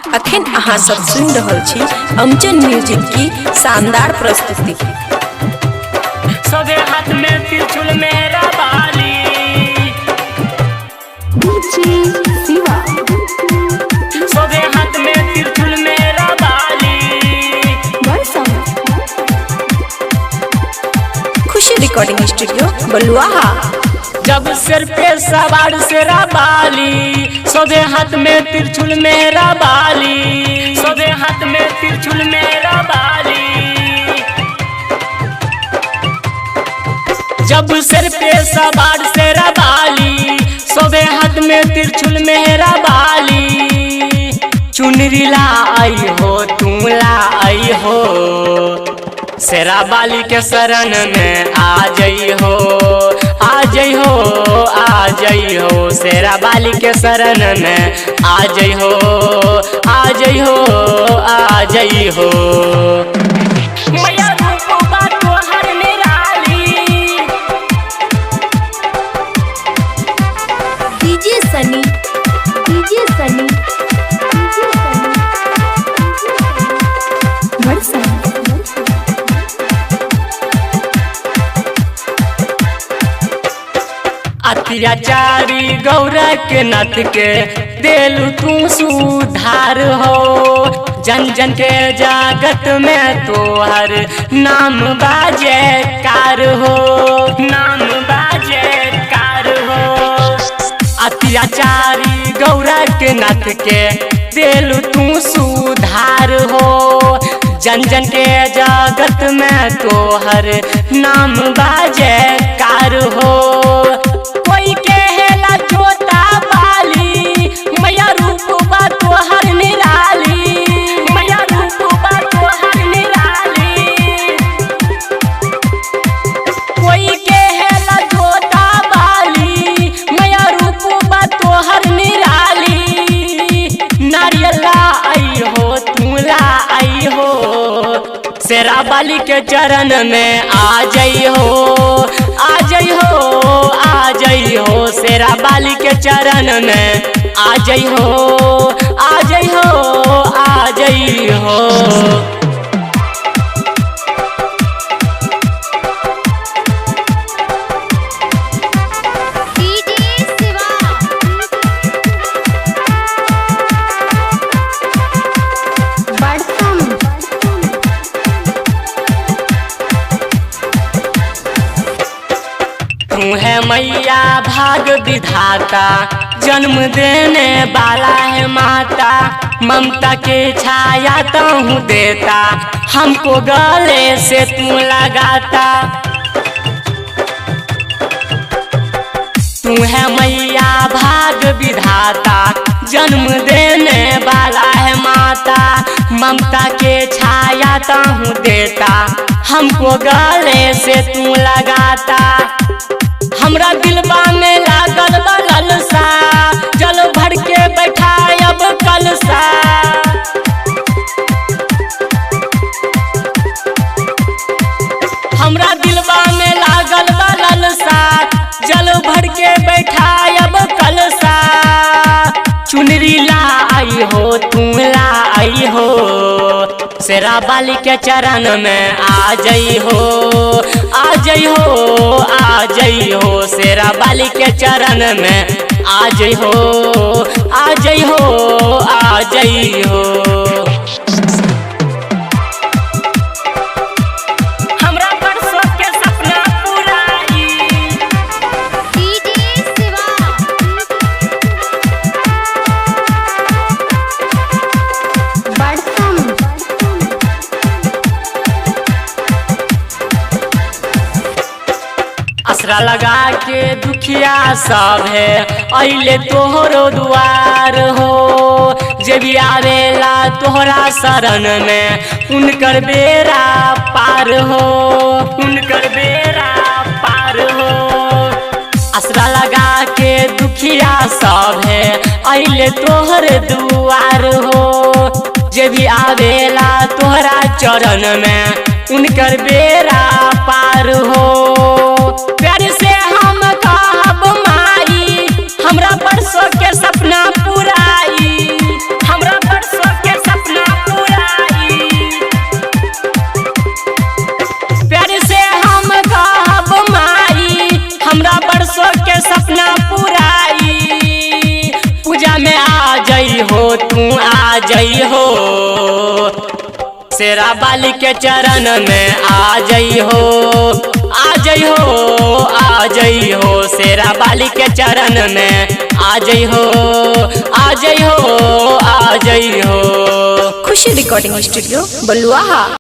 अखन अहाँ सब सुन रहल छी अमजन म्यूजिक की शानदार प्रस्तुति। सबे हाथ में त्रिशूल मेरा बाली, सबे हाथ में त्रिशूल मेरा बाली। खुशी रिकॉर्डिंग स्टूडियो बलुआहा। जब सिर पे सवार शेरा बाली, सबे हाथ में त्रिशूल मेरा बाली, सबे हाथ में त्रिशूल मेरा बाली। जब सिर पे सवार शेरा बाली, सबे हाथ में त्रिशूल मेरा बाली। चुनरी ला आई हो तू ला आई हो, शेरा बाली के शरण में आ जाई हो, आ जाई हो, आ जाई हो। शेरा बाली के शरण में आ जाई हो, आ जाई हो, आ जाई हो। मैया रूप बा तोहर निराली, डीजे सनी, डीजे सनी, अत्याचारी गौरा के नथ के देलू तू सुधार हो। जन जन के जागत में तोहर नाम बाजे कार हो, नाम बाजे कार हो। अत्याचारी गौरा के नथ के देलू तू सुधार हो। जन जन के जागत में तोहर नाम बाजे कार हो। कोई कहेला छोटा बाली, मैया रूप बा तोहर निराली, मैया रूप बा तोहर निराली। कोई कहेला छोटा बाली, मैया रूप बा तोहर निराली। नारियल आई हो तू ला आई हो, शेरा बाली के चरण में आ जाई हो, आ जाई हो, आ जाई हो। शेरा बाली के चरण में आ जाई हो, आ जाई हो, आ जाई हो। तू है मैया भाग विधाता, जन्म देने वाला है माता। ममता के छाया तू देता, हमको गले से तू लगाता। तू है मैया भाग विधाता, जन्म देने वाला है माता। ममता के छाया तू देता, हमको गले से तू लगाता। हमरा दिलबा में लागल बा ललसा, जल भर के बैठायब कलसा। हमरा दिलबा में लागल बा ललसा, जल भर के बैठायब कलसा। चुनरी ला आई हो तू ला आई हो, शेरा बाली के चरण में आ जाई हो, आ जाई हो, आ जाई हो। शेरा बाली के चरण में आ जाई हो, आ जाई हो, आ जाई हो। हमरा बरसों के सपना पुराई, डीजे शिवा, बड़सम। असरा लगा के दुखिया सब है अइले तोहरो दुआर हो। जे भी आवेला तोहरा शरण में उनकर बेरा पार हो, उनकर बेरा पार हो। असरा लगा के दुखिया सब है अइले तोहर दुआर हो। जे भी आवेला तोहरा चरण में उनकर बेरा पार हो। प्यार से हम कहब माई, हमरा बरसों के सपना पुराई, हमरा बरसों जई हो, शेरा वाली के चरण में आ जई हो, आ जई हो, आ जई हो, शेरा वाली के चरण में आ जई हो, आ जई हो, आ जई हो। खुशी रिकॉर्डिंग स्टूडियो बलुआहा।